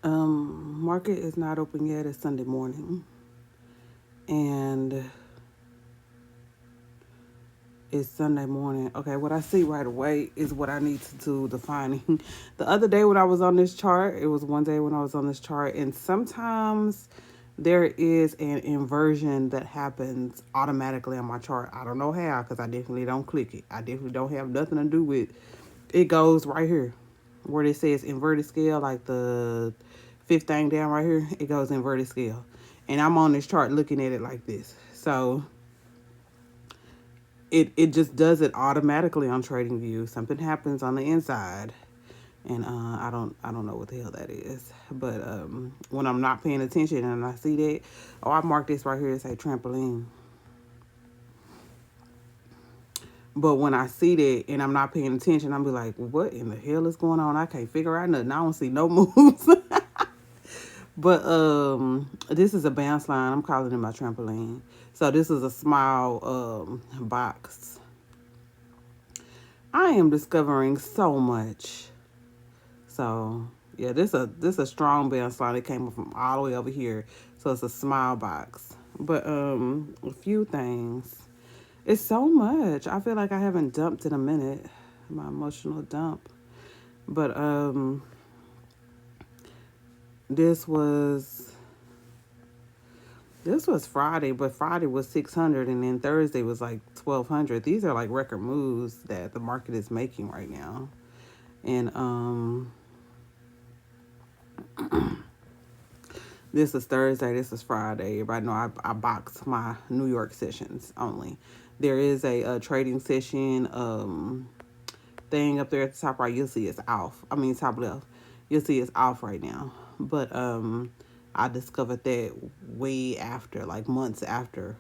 Market is not open yet. It's Sunday morning. And it's Sunday morning. Okay, what I see right away is what I need to do defining. The other day when I was on this chart, it was one day when I was on this chart, and sometimes there is an inversion that happens automatically on my chart. I don't know how because I definitely don't click it. I definitely don't have nothing to do with it. Goes right here where it says inverted scale, like the fifth thing down right here. It goes inverted scale, and I'm on this chart looking at it like this. So it just does it automatically on TradingView. Something happens on the inside, and I don't know what the hell that is. But when I'm not paying attention and I see that, oh, I marked this right here and say trampoline. But when I see that and I'm not paying attention, I'm be like, what in the hell is going on? I can't figure out nothing. I don't see no moves. But this is a bounce line. I'm calling it my trampoline. So this is a small box. I am discovering so much. So yeah, this a strong bounce line. It came from all the way over here. So it's a small box. But a few things. It's so much. I feel like I haven't dumped in a minute. My emotional dump. But this was this was Friday, but Friday was 600 and then Thursday was like 1200. These are like record moves that the market is making right now. And this is Thursday, this is Friday. Everybody know I box my New York sessions only. There is a trading session thing up there at the top right. You'll see it's off. I mean top left. You'll see it's off right now. But I discovered that way after, like months after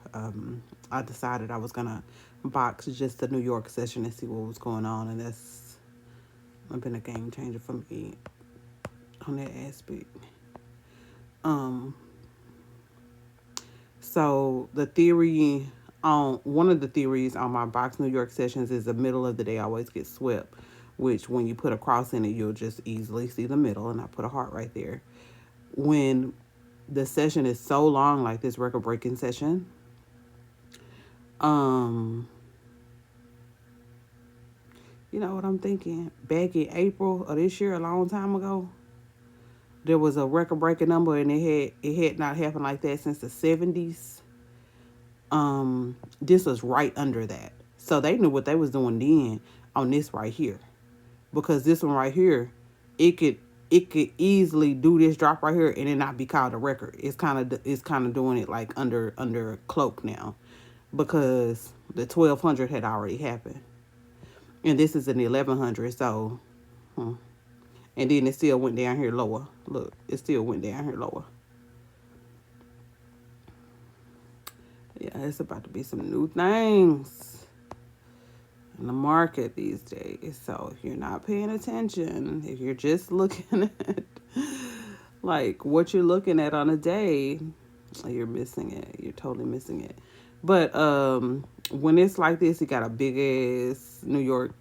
I decided I was gonna box just the New York session and see what was going on, and that's been a game changer for me on that aspect. Um, so the theory on one of the theories on my box New York sessions is the middle of the day always gets swept, which when you put a cross in it, you'll just easily see the middle, and I put a heart right there. When the session is so long, like this record breaking session, um, you know what I'm thinking? Back in April of this year, a long time ago, there was a record breaking number, and it had not happened like that since the 70s. This was right under that. So they knew what they was doing then on this right here. Because this one right here, it could it could easily do this drop right here and it not be called a record. It's kind of doing it like under cloak now, because the 1200 had already happened, and this is an 1100. So, and then it still went down here lower. Look, it still went down here lower. Yeah, it's about to be some new things in the market these days. So if you're not paying attention, if you're just looking at like what you're looking at on a day, you're missing it. You're totally missing it. But when it's like this, you got a big ass New York,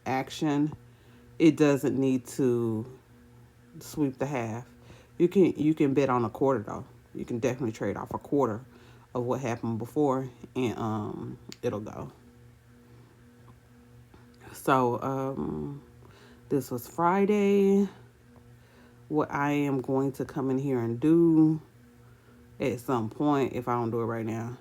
action. It doesn't need to sweep the half. You can bet on a quarter though. You can definitely trade off a quarter of what happened before, and it'll go. So this was Friday. What I am going to come in here and do at some point, if I don't do it right now,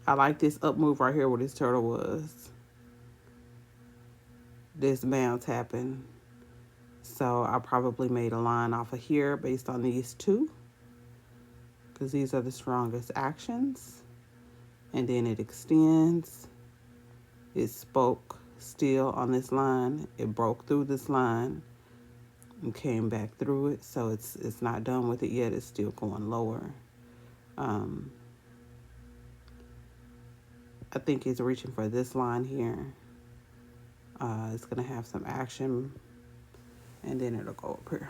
I like this up move right here where this turtle was. This bounce happened. So I probably made a line off of here based on these two, because these are the strongest actions. And then it extends. It spoke still on this line. It broke through this line and came back through it. So it's not done with it yet. It's still going lower. I think it's reaching for this line here. It's going to have some action, and then it'll go up here.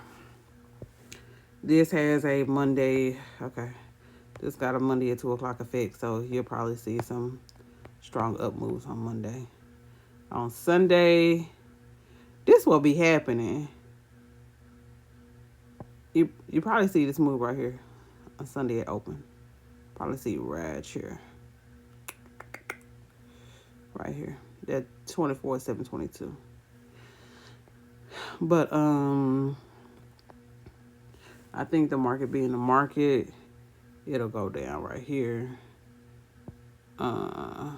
This has a Monday, okay. This got a Monday at 2 o'clock effect, so you'll probably see some strong up moves on Monday. On Sunday, this will be happening. You probably see this move right here on Sunday at open. Probably see right here. Right here. That 24,722. But I think the market being the market, it'll go down right here. I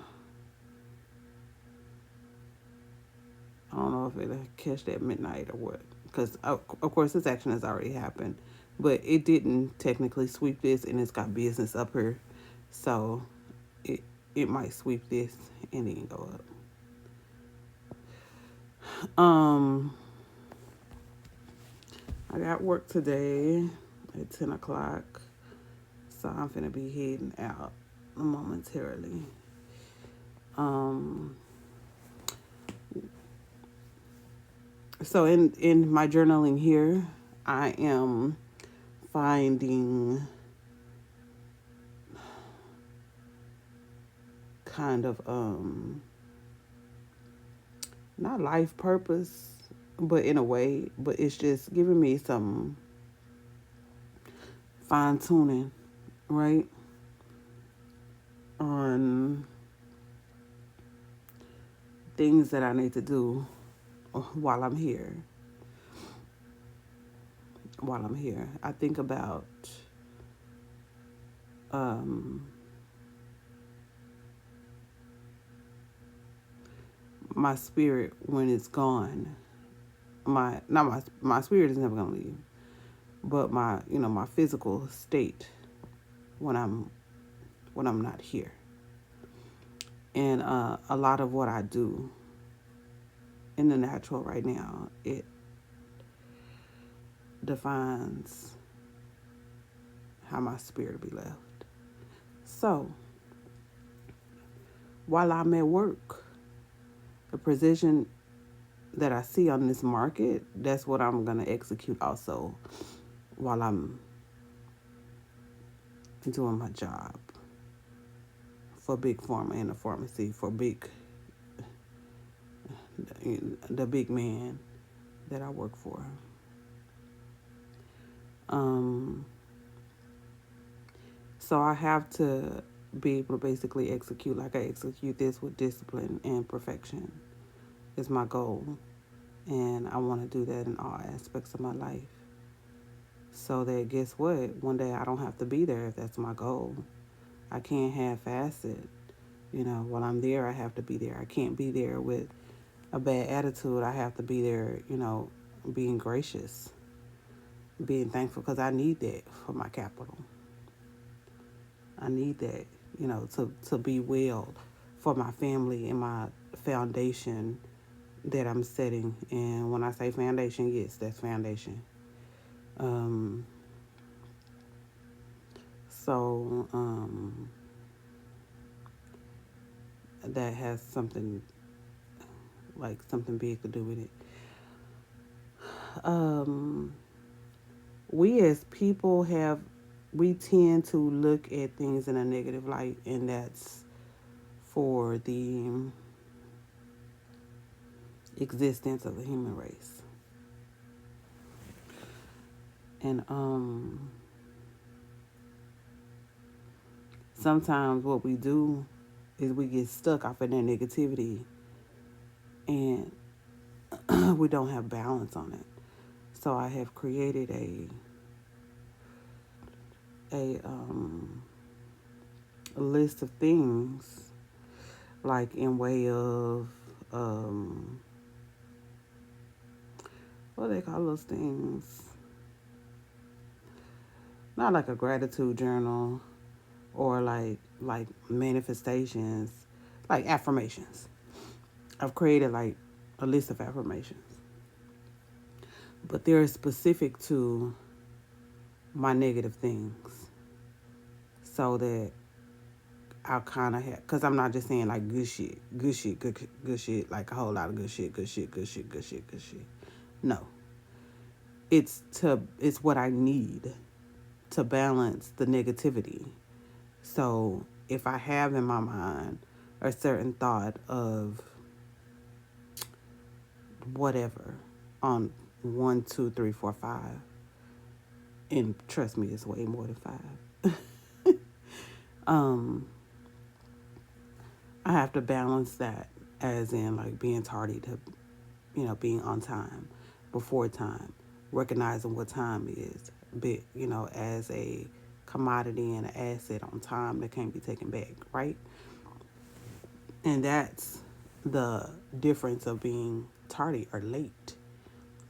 don't know if it'll catch that midnight or what. Because, of course, this action has already happened. But it didn't technically sweep this, and it's got business up here. So it might sweep this and then go up. I got work today at 10 o'clock. So I'm finna be heading out momentarily. So in my journaling here, I am finding kind of not life purpose, but in a way, but it's just giving me some fine tuning, right? On things that I need to do while I'm here. I think about my spirit when it's gone. My spirit is never gonna leave, but my physical state when I'm not here. And a lot of what I do in the natural right now, it defines how my spirit will be left. So, while I'm at work, the precision that I see on this market, that's what I'm going to execute also while I'm doing my job for Big Pharma and the pharmacy, for the big man that I work for. So I have to be able to basically execute like I execute this with discipline and perfection is my goal. And I want to do that in all aspects of my life. So that, guess what? One day I don't have to be there if that's my goal. I can't half-ass it. While I'm there, I have to be there. I can't be there with a bad attitude. I have to be there, being gracious, being thankful, because I need that for my capital. I need that, to be well for my family and my foundation that I'm setting. And when I say foundation, yes, that's foundation. So that has something big to do with it. We as people we tend to look at things in a negative light, and that's for the existence of the human race. And sometimes what we do is we get stuck off in that negativity, and we don't have balance on it. So I have created a list of things, like in way of what do they call those things? Not like a gratitude journal or like manifestations, like affirmations. I've created like a list of affirmations, but they're specific to my negative things, so that I'll kind of have, because I'm not just saying like good shit, like a whole lot of good shit. No, it's what I need to balance the negativity. So if I have in my mind a certain thought of whatever, on 1, 2, 3, 4, 5. And trust me, it's way more than 5. um, I have to balance that, as in like being tardy to, being on time, before time, recognizing what time is, as a commodity and an asset on time that can't be taken back, right? And that's the difference of being tardy or late,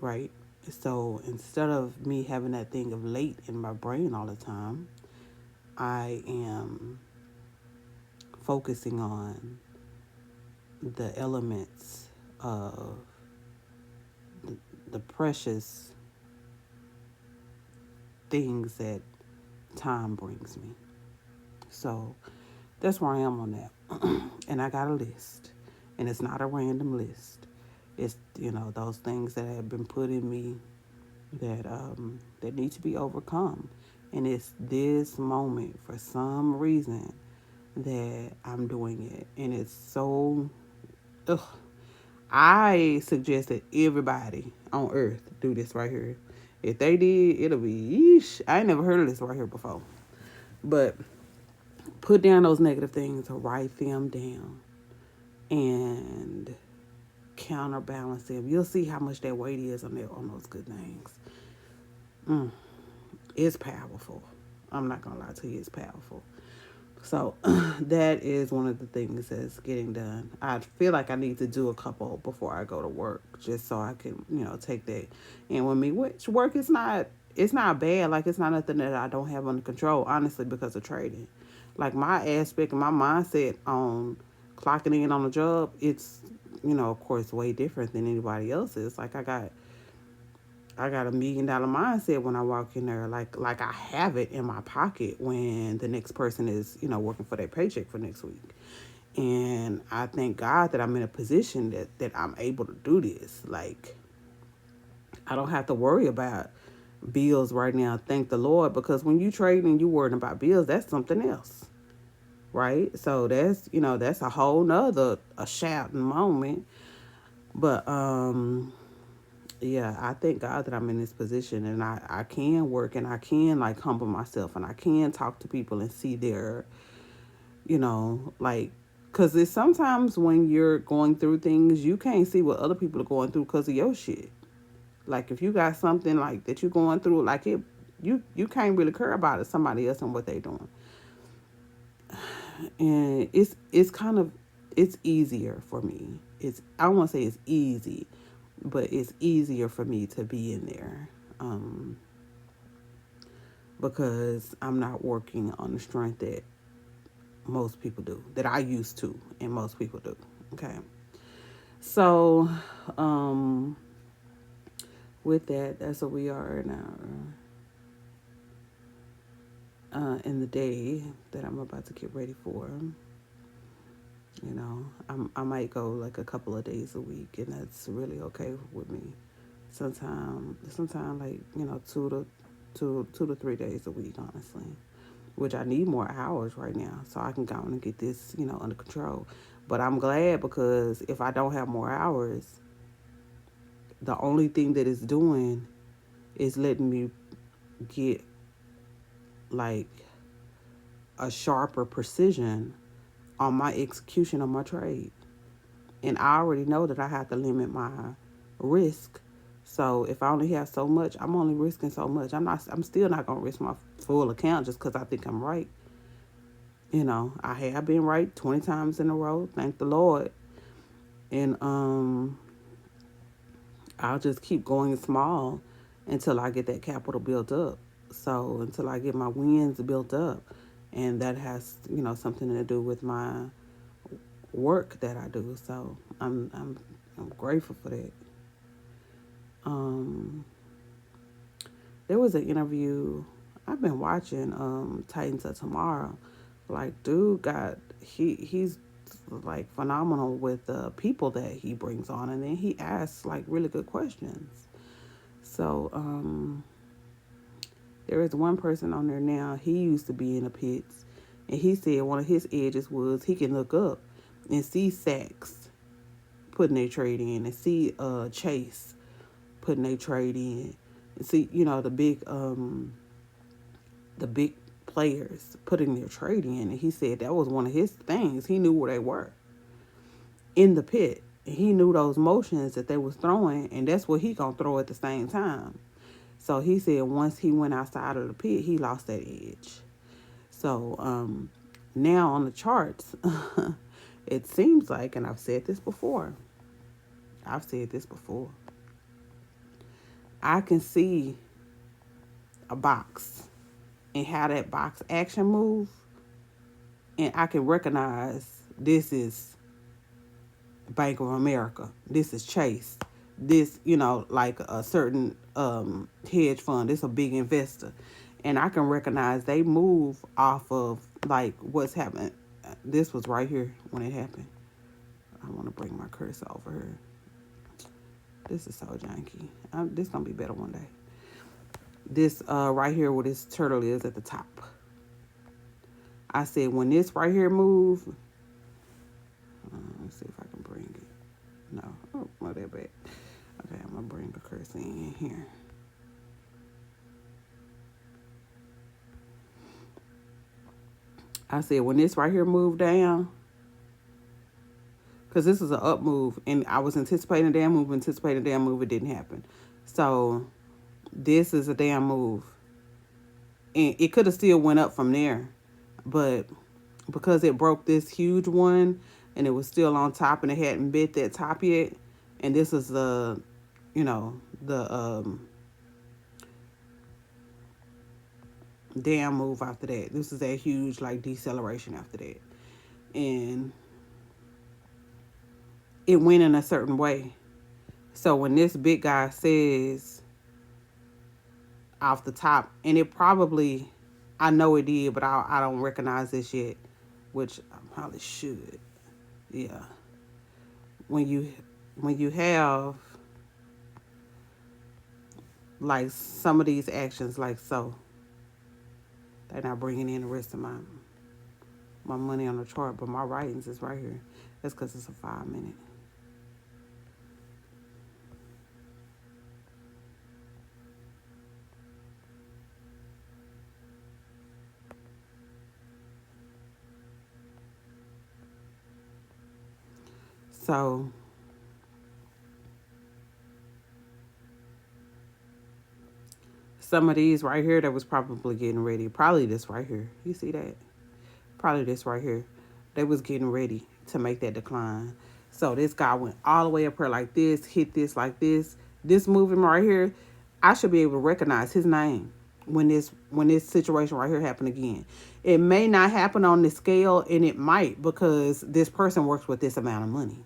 right? So instead of me having that thing of late in my brain all the time, I am focusing on the elements of the precious things that time brings me. So that's where I am on that. And I got a list. And it's not a random list. It's, those things that have been put in me that need to be overcome. And it's this moment, for some reason, that I'm doing it. And it's so, ugh. I suggest that everybody on earth do this right here. If they did, it'll be, yeesh. I ain't never heard of this right here before. But put down those negative things, write them down, and counterbalance them. You'll see how much that weight is on those good things. It's powerful. I'm not gonna lie to you, it's powerful. So that is one of the things that's getting done. I feel like I need to do a couple before I go to work, just so I can, take that in with me. Which work is not, it's not bad. Like, it's not nothing that I don't have under control, honestly, because of trading. Like, my aspect and my mindset on clocking in on the job, it's, of course, way different than anybody else's. Like, I got $1 million mindset when I walk in there. Like I have it in my pocket when the next person is, working for their paycheck for next week. And I thank God that I'm in a position that I'm able to do this. Like, I don't have to worry about bills right now. Thank the Lord, because when you trade and you worrying about bills, that's something else. Right? So that's a whole nother a shouting moment. But yeah, I thank God that I'm in this position, and I can work, and I can like humble myself, and I can talk to people and see their, like, because it's sometimes when you're going through things, you can't see what other people are going through because of your shit. Like, if you got something like that you're going through, like you can't really care about it, somebody else and what they doing. And it's kind of, it's easier for me. I don't want to say it's easy, but it's easier for me to be in there, because I'm not working on the strength that most people do, that I used to, and most people do. Okay, so with that, that's what we are now. In the day that I'm about to get ready for. I might go like a couple of days a week, and that's really okay with me. Sometime like 2 to 3 days a week, honestly. Which I need more hours right now, so I can go on and get this under control. But I'm glad, because if I don't have more hours, the only thing that it's doing is letting me get like a sharper precision on my execution of my trade. And I already know that I have to limit my risk. So if I only have so much, I'm only risking so much. I'm still not gonna risk my full account just because I think I'm right. I have been right 20 times in a row, thank the Lord. And I'll just keep going small until I get that capital built up. So until I get my wins built up. And that has, something to do with my work that I do. So I'm grateful for that. There was an interview I've been watching, Titans of Tomorrow. Like, dude he's like phenomenal with the people that he brings on, and then he asks like really good questions. So there is one person on there now. He used to be in the pits, and he said one of his edges was he can look up and see Sachs putting their trade in, and see Chase putting their trade in. See, the big players putting their trade in, and he said that was one of his things. He knew where they were in the pit. He knew those motions that they was throwing, and that's what he gonna throw at the same time. So he said once he went outside of the pit, he lost that edge. So now on the charts, it seems like, and I've said this before, I can see a box and how that box action move, and I can recognize this is Bank of America, this is Chase, this, like a certain hedge fund, this a big investor, and I can recognize they move off of like what's happening. This was right here when it happened. I want to bring my cursor over here. This is so janky. This gonna be better one day. This right here where this turtle is at the top. I said when this right here move, let's see if I can bring it. No, oh, that bad. Okay, I'm gonna bring the cursor in here. I said when this right here moved down, because this is an up move, and I was anticipating a damn move, it didn't happen. So this is a damn move, and it could have still went up from there, but because it broke this huge one and it was still on top and it hadn't bit that top yet, and this is the damn move after that. This is that huge like deceleration after that, and it went in a certain way. So when this big guy says off the top, and it probably, I know it did, but I don't recognize this yet, which I probably should. Yeah. When you have like some of these actions like so, they're not bringing in the rest of my money on the chart, but my writings is right here. That's because it's a 5-minute. So some of these right here that was probably getting ready, probably this right here. You see that? Probably this right here. They was getting ready to make that decline. So this guy went all the way up here like this, hit this like this. This movement right here, I should be able to recognize his name when this situation right here happened again. It may not happen on this scale, and it might because this person works with this amount of money.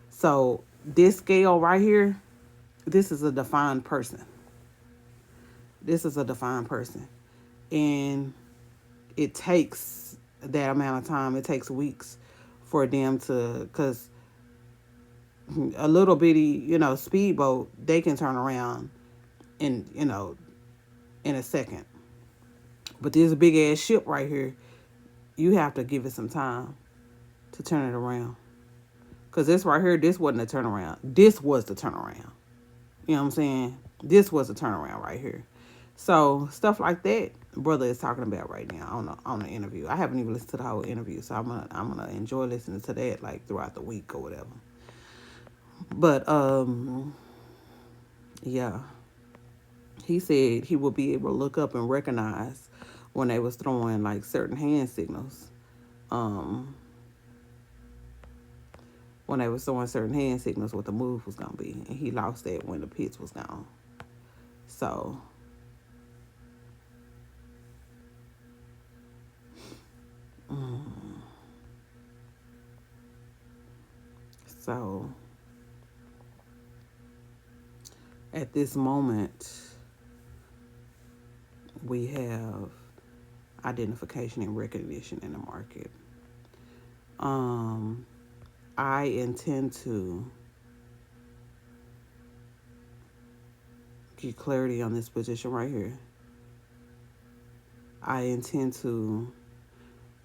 So this scale right here, this is a defined person. This is a defined person. And it takes that amount of time. It takes weeks for them to, because a little bitty, speedboat, they can turn around in a second. But this big ass ship right here, you have to give it some time to turn it around. Because this right here, this wasn't a turnaround. This was the turnaround. You know what I'm saying? This was a turnaround right here. So stuff like that, brother is talking about right now on the interview. I haven't even listened to the whole interview, so I'm gonna enjoy listening to that like throughout the week or whatever. But yeah, he said he would be able to look up and recognize when they was throwing like certain hand signals. When they was throwing certain hand signals, what the move was gonna be, and he lost that when the pits was gone. So. So at this moment, we have identification and recognition in the market. I intend to get clarity on this position right here. I intend to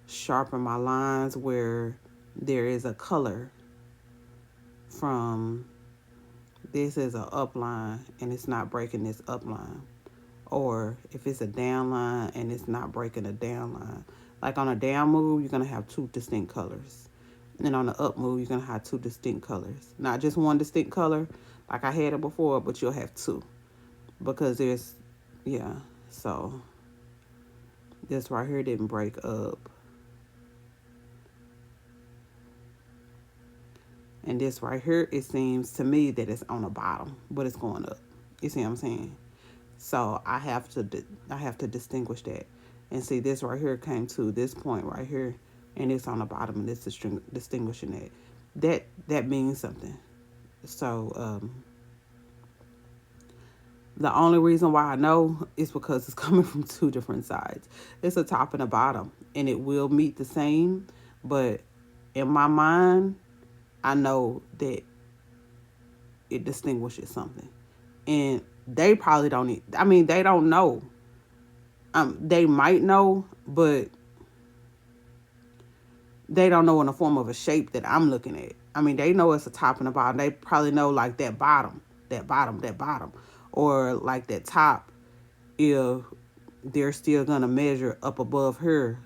sharpen my lines where there is a color from this is an upline and it's not breaking this upline, or if it's a downline and it's not breaking a downline. Like on a down move, you're gonna have two distinct colors, and on the up move, you're gonna have two distinct colors. Not just one distinct color, like I had it before, but you'll have two because there's, yeah. So this right here didn't break up, and this right here, it seems to me that it's on the bottom, but it's going up. You see what I'm saying? So I have to distinguish that, and see this right here came to this point right here, and it's on the bottom, and it's distinguishing that. That means something. So the only reason why I know is because it's coming from two different sides. It's a top and a bottom, and it will meet the same, but in my mind, I know that it distinguishes something, and they probably don't. I mean, they don't know. They might know, but they don't know in the form of a shape that I'm looking at. I mean, they know it's a top and a bottom. They probably know like that bottom, that bottom, or like that top. If they're still gonna measure up above her,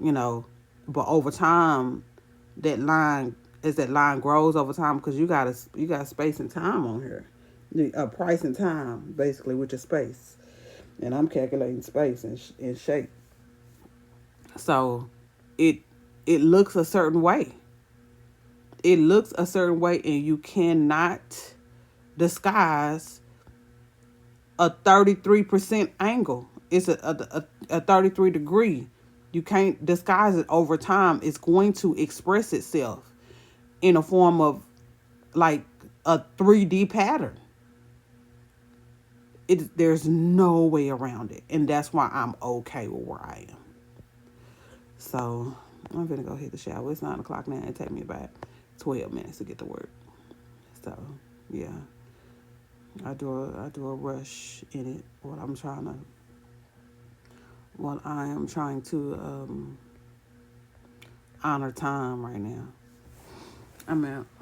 you know, but over time, that line as that line grows over time, because you got space and time on here, price and time basically with your space, and I'm calculating space and shape. So it it looks a certain way. It looks a certain way, and you cannot disguise a 33% angle. It's a 33 degree. You can't disguise it over time. It's going to express itself in a form of like a 3D pattern. There's no way around it, and that's why I'm okay with where I am. So I'm gonna go hit the shower. It's 9 o'clock now. It take me about 12 minutes to get to work. So yeah, I do a rush in it. What I am trying to honor time right now. I'm out.